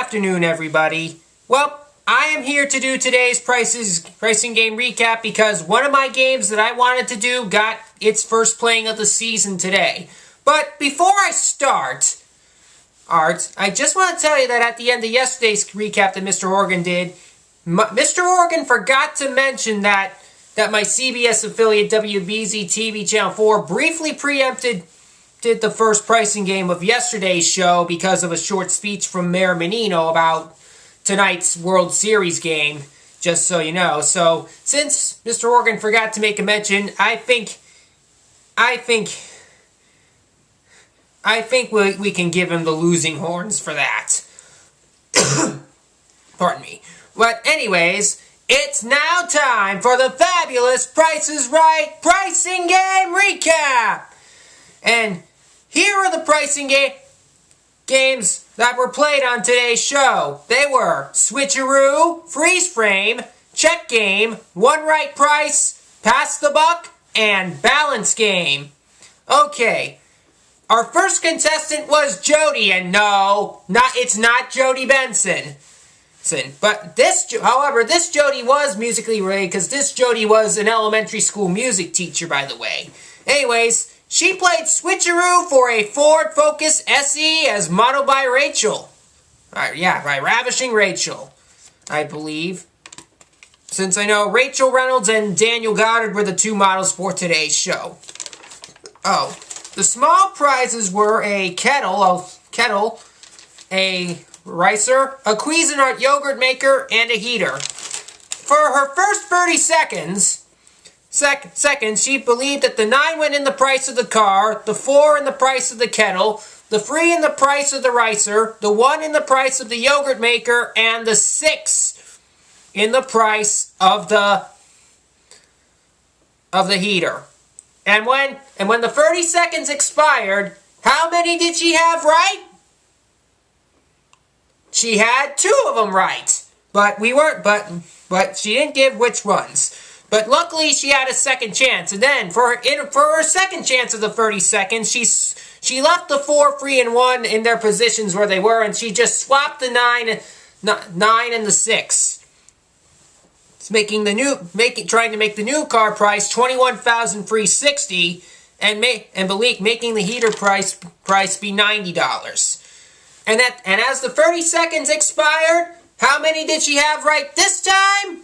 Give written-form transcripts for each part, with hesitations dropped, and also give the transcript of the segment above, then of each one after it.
afternoon, everybody. Well, I am here to do today's pricing game recap because one of my games that I wanted to do got its first playing of the season today. But before I start, Art, I just want to tell you that at the end of yesterday's recap that Mr. Organ did, Mr. Organ forgot to mention that my CBS affiliate WBZ TV Channel 4 briefly preempted the first pricing game of yesterday's show because of a short speech from Mayor Menino about tonight's World Series game, just so you know. So, since Mr. Organ forgot to make a mention, I think we can give him the losing horns for that. Pardon me. But anyways, it's now time for the fabulous Price is Right pricing game recap! And here are the pricing games that were played on today's show. They were Switcheroo, Freeze Frame, Check Game, One Right Price, Pass the Buck, and Balance Game. Okay, our first contestant was Jody, and no, it's not Jody Benson. But this Jody was musically related because this Jody was an elementary school music teacher, by the way. Anyways, she played Switcheroo for a Ford Focus SE as modeled by Rachel. By Ravishing Rachel, I believe. Since I know Rachel Reynolds and Daniel Goddard were the two models for today's show. Oh, the small prizes were a kettle, a ricer, a Cuisinart yogurt maker, and a heater. For her first 30 seconds, she believed that the 9 went in the price of the car, the 4 in the price of the kettle, the 3 in the price of the ricer, the 1 in the price of the yogurt maker, and the 6 in the price of the heater. And when the 30 seconds expired, how many did she have right? She had 2 of them right. But she didn't give which ones. But luckily, she had a second chance. And then, for her second chance of the 30 seconds, she left the 4, 3, and 1 in their positions where they were, and she just swapped the 9 and the 6. It's trying to make the new car price $21,360, and making the heater price be $90. And as the 30 seconds expired, how many did she have right this time?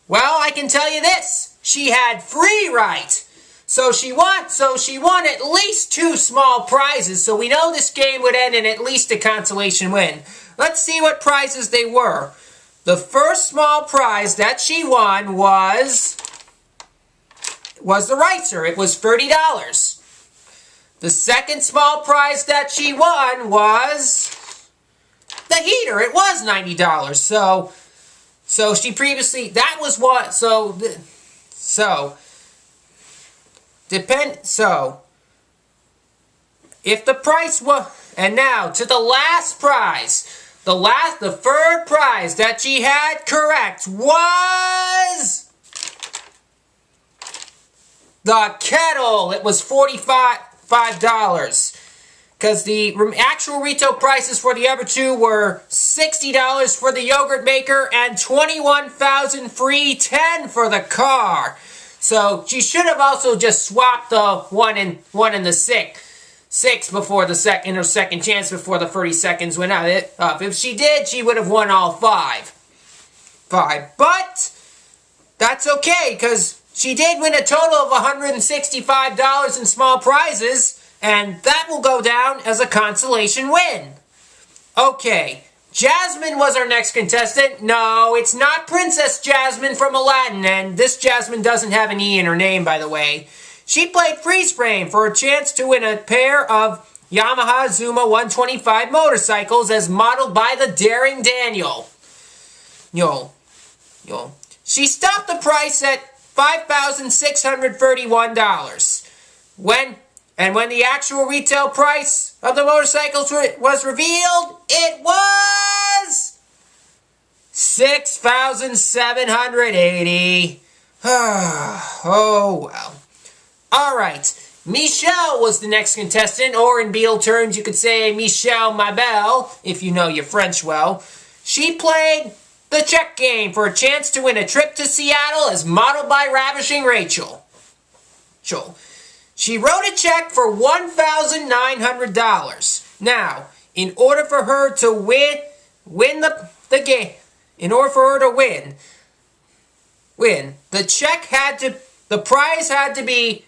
Well, I can tell you this. She had 3 right. So she won at least 2 small prizes. So we know this game would end in at least a consolation win. Let's see what prizes they were. The first small prize that she won was the ricer. It was $30. The second small prize that she won was the heater. It was $90. So she previously, that was what, if the price was, and now to the last prize, the third prize that she had correct was the kettle. It was $45. Because the actual retail prices for the other 2 were $60 for the yogurt maker and $21,310 for the car. So she should have also just swapped the 1 and the 6 before her second chance before the 30 seconds went out. If she did, she would have won all 5. But that's okay because she did win a total of $165 in small prizes. And that will go down as a consolation win. Okay, Jasmine was our next contestant. No, it's not Princess Jasmine from Aladdin, and this Jasmine doesn't have an E in her name, by the way. She played Freeze Frame for a chance to win a pair of Yamaha Zuma 125 motorcycles as modeled by the Daring Daniel. She stopped the price at $5,631. When the actual retail price of the motorcycles was revealed, it was $6,780. Oh, well. Alright, Michelle was the next contestant, or in Beatle terms, you could say Michelle ma belle, if you know your French well. She played the check game for a chance to win a trip to Seattle as modeled by Ravishing Rachel. She wrote a check for $1,900. Now, in order for her to win the game, in order for her to win, the prize had to be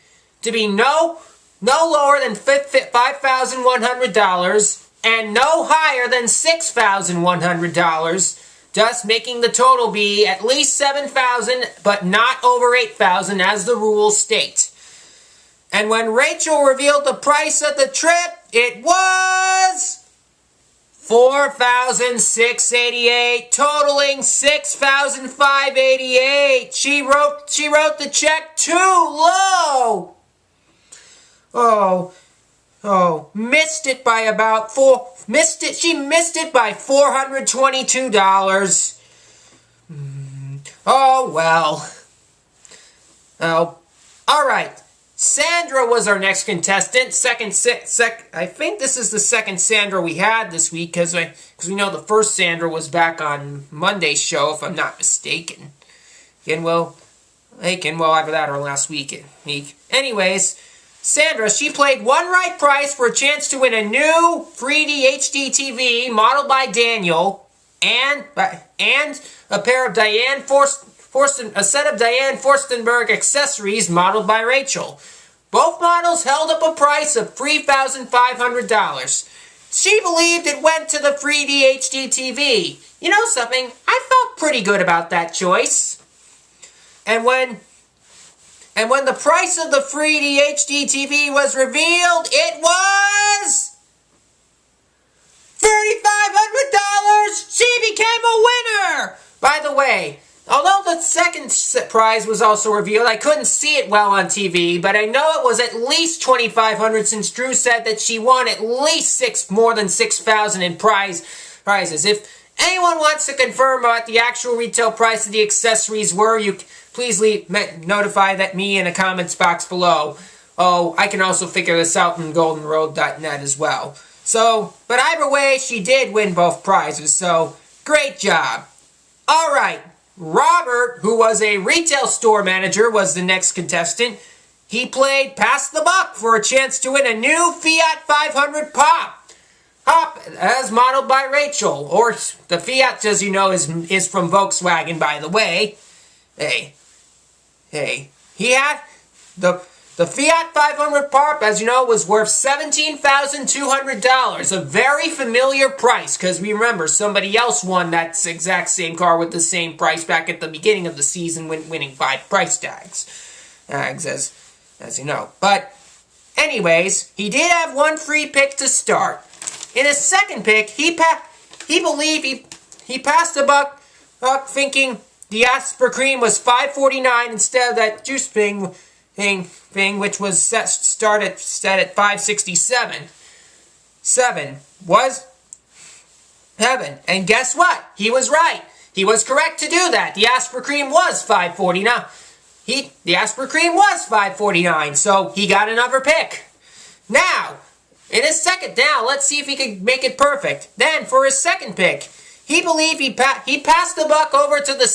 no lower than $5,100 and no higher than $6,100, thus making the total be at least $7,000 but not over $8,000 as the rules state. And when Rachel revealed the price of the trip, it was $4,688, totaling $6,588. She wrote the check too low. Missed it by she missed it by $422. Oh well. Oh, all right. Sandra was our next contestant. I think this is the second Sandra we had this week because we know the first Sandra was back on Monday's show, if I'm not mistaken. Either that or last week. Anyways, Sandra, she played one right price for a chance to win a new 3D HDTV modeled by Daniel and a pair of a set of Diane Forstenberg accessories modeled by Rachel. Both models held up a price of $3,500. She believed it went to the 3D HDTV. You know something? I felt pretty good about that choice. And when the price of the 3D HDTV was revealed, it was $3,500! She became a winner! By the way, although the second prize was also revealed, I couldn't see it well on TV, but I know it was at least $2,500 since Drew said that she won at least more than $6,000 in prizes. If anyone wants to confirm what the actual retail price of the accessories were, please notify me in the comments box below. Oh, I can also figure this out on goldenroad.net as well. So, but either way, she did win both prizes, so great job. All right. Robert, who was a retail store manager, was the next contestant. He played Pass the Buck for a chance to win a new Fiat 500 Pop, as modeled by Rachel. Or the Fiat, as you know, is from Volkswagen, by the way. Hey. He had the Fiat 500 Pop, as you know, was worth $17,200. A very familiar price, because we remember somebody else won that exact same car with the same price back at the beginning of the season, winning 5 price tags, as you know. But, anyways, he did have one free pick to start. In his second pick, he believed he passed the buck thinking the Asper Cream was $5.49 instead of that juice thing, which was set at $5.67. 7 was heaven. And guess what? He was right. He was correct to do that. The Asper Cream was $5.49. The Asper Cream was $5.49, so he got another pick. Now, in his second, let's see if he can make it perfect. Then, for his second pick, he believed he passed the buck over to the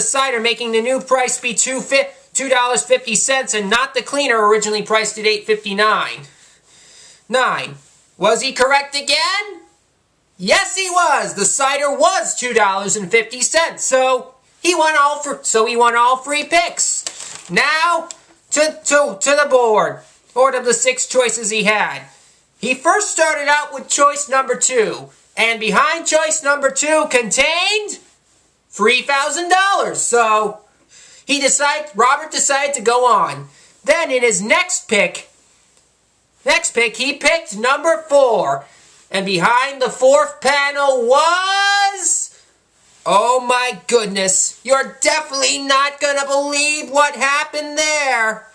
cider, making the new price be $2.50 and not the cleaner originally priced at $8.59. 9. Was he correct again? Yes, he was. The cider was $2.50. So he won all 3 picks. Now to the board of the 6 choices he had. He first started out with choice number 2, and behind choice number 2 contained $3,000. So Robert decided to go on. Then in his next pick, he picked number 4. And behind the 4th panel was... Oh my goodness, you're definitely not gonna believe what happened there.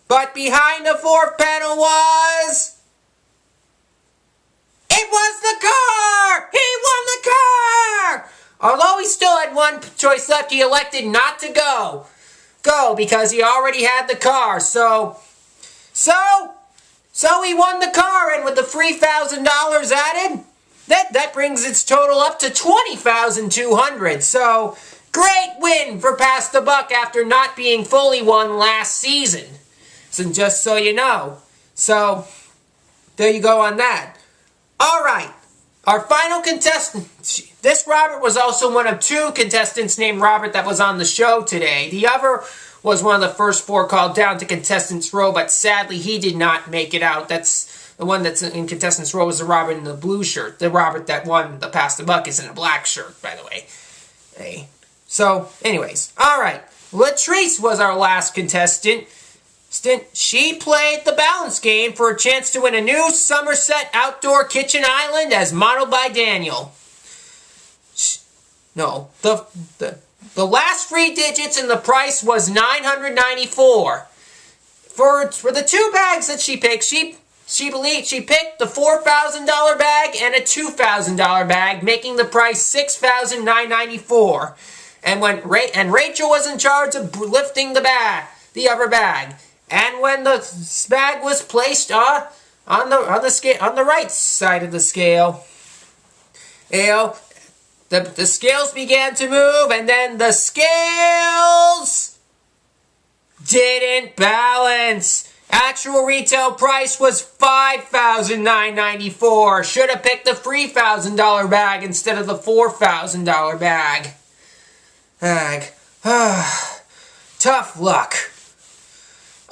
But behind the 4th panel was... It was the car! He won the car! Although he still had one choice left, he elected not to go because he already had the car. So So he won the car, and with the $3,000 added, that brings its total up to $20,200. So, great win for Pass the Buck after not being fully won last season. So just so you know. So, there you go on that. Alright, our final contestant. This Robert was also one of two contestants named Robert that was on the show today. The other was one of the first four called down to Contestants Row, but sadly he did not make it out. That's the one that's in Contestants Row, is the Robert in the blue shirt. The Robert that won the Pass the Buck is in a black shirt, by the way. Hey. So, anyways, alright. Latrice was our last contestant. She played the balance game for a chance to win a new Somerset outdoor kitchen island as modeled by Daniel. The last three digits in the price was $994. For the two bags that she picked, she believed she picked the $4,000 bag and a $2,000 bag, making the price $6,994. And Rachel was in charge of lifting the other bag. And when the bag was placed on the right side of the scale, the scales began to move, and then the scales didn't balance. Actual retail price was $5,994. Should have picked the $3,000 bag instead of the $4,000 bag. Tough luck.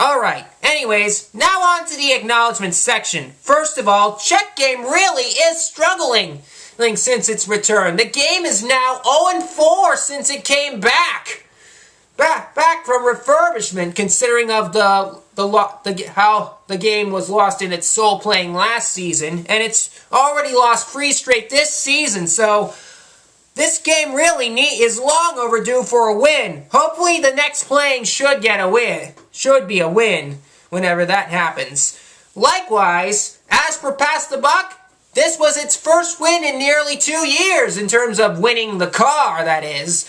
Alright, anyways, now on to the acknowledgement section. First of all, Check Game really is struggling since its return. The game is now 0-4 since it came back. Back from refurbishment, considering of how the game was lost in its soul playing last season, and it's already lost 3 straight this season, so this game really is long overdue for a win. Hopefully the next playing should get a win. Should be a win whenever that happens. Likewise, as for Pass the Buck, this was its first win in nearly 2 years in terms of winning the car, that is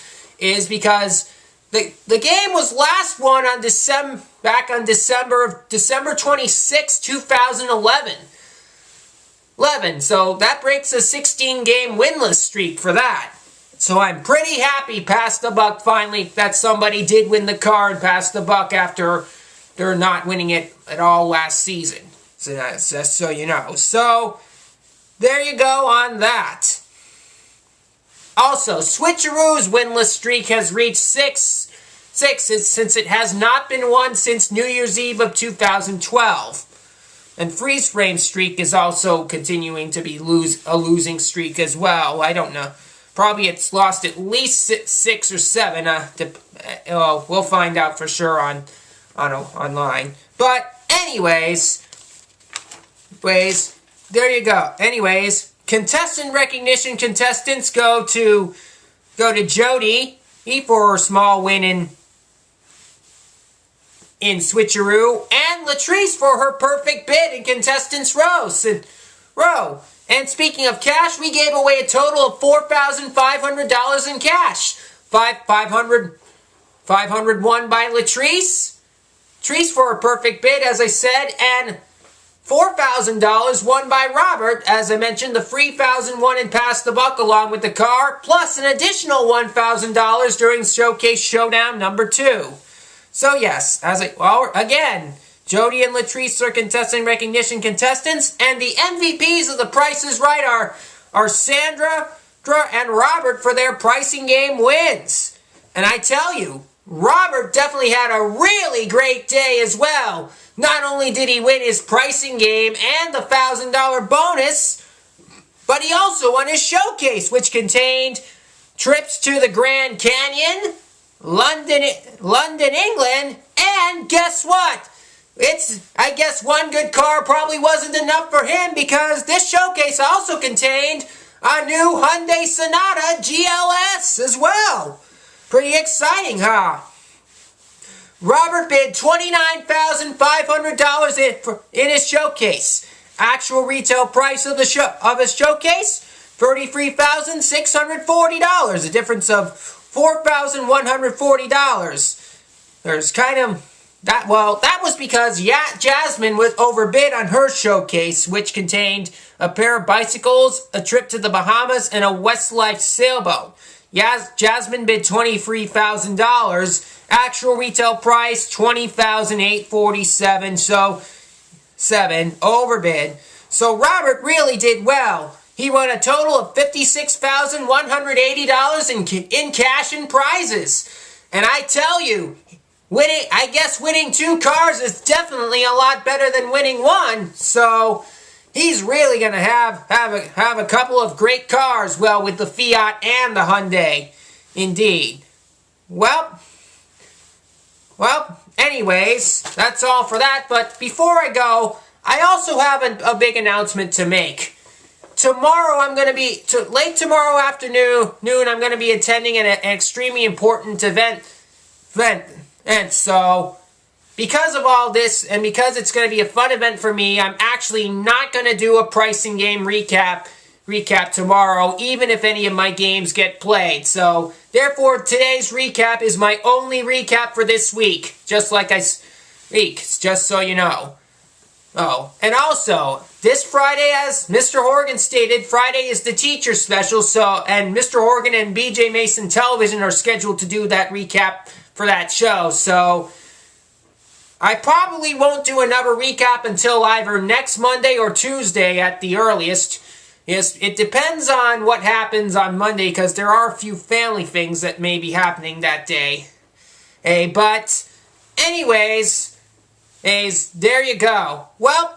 because the game was last won on December 26, 2011. So that breaks a 16-game winless streak for that. So I'm pretty happy Pass the Buck finally that somebody did win the car and Pass the Buck after they're not winning it at all last season. So that's just so you know. So there you go on that. Also, Switcheroo's winless streak has reached 6 since it has not been won since New Year's Eve of 2012. And Freeze Frame streak is also continuing to be a losing streak as well. I don't know. Probably it's lost at least 6 or 7. We'll find out for sure online. But anyways, there you go. Anyways, contestant recognition contestants go to Jody for her small win in Switcheroo, and Latrice for her perfect bid in Contestants Row. And speaking of cash, we gave away a total of $4,500 in cash. $500 won by Latrice for her perfect bid, as I said, and $4,000 won by Robert, as I mentioned, the $3,000 won in Pass the Buck along with the car, plus an additional $1,000 during Showcase Showdown number 2. So yes, again, Jody and Latrice are contestant recognition contestants, and the MVPs of The Price is Right are Sandra and Robert for their pricing game wins. And I tell you, Robert definitely had a really great day as well. Not only did he win his pricing game and the $1,000 bonus, but he also won his showcase, which contained trips to the Grand Canyon, London, England, and guess what? I guess one good car probably wasn't enough for him, because this showcase also contained a new Hyundai Sonata GLS as well. Pretty exciting, huh? Robert bid $29,500 in his showcase. Actual retail price of his showcase, $33,640. A difference of $4,140. There's kind of That was because Jasmine was overbid on her showcase, which contained a pair of bicycles, a trip to the Bahamas, and a Westlife sailboat. Jasmine bid $23,000. Actual retail price $20,847. So overbid. So Robert really did well. He won a total of $56,180 in cash and prizes. And I tell you, winning 2 cars is definitely a lot better than winning 1. So he's really going to have a couple of great cars, well, with the Fiat and the Hyundai. Indeed. Well, anyways, that's all for that. But before I go, I also have a big announcement to make. Tomorrow I'm going to be, late tomorrow afternoon, I'm going to be attending an extremely important event. And so, because of all this, and because it's going to be a fun event for me, I'm actually not going to do a pricing game recap tomorrow, even if any of my games get played. So, therefore, today's recap is my only recap for this week. Just so you know. Oh, and also, this Friday, as Mr. Horgan stated, Friday is the teacher special, and Mr. Horgan and BJ Mason Television are scheduled to do that recap for that show, so I probably won't do another recap until either next Monday or Tuesday at the earliest. Yes, it depends on what happens on Monday, because there are a few family things that may be happening that day. But anyways, there you go. Well,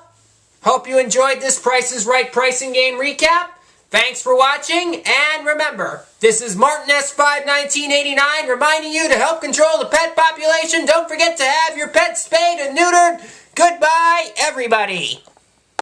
hope you enjoyed this Price is Right pricing game recap. Thanks for watching, and remember, this is Martin S51989 reminding you to help control the pet population. Don't forget to have your pets spayed and neutered. Goodbye, everybody.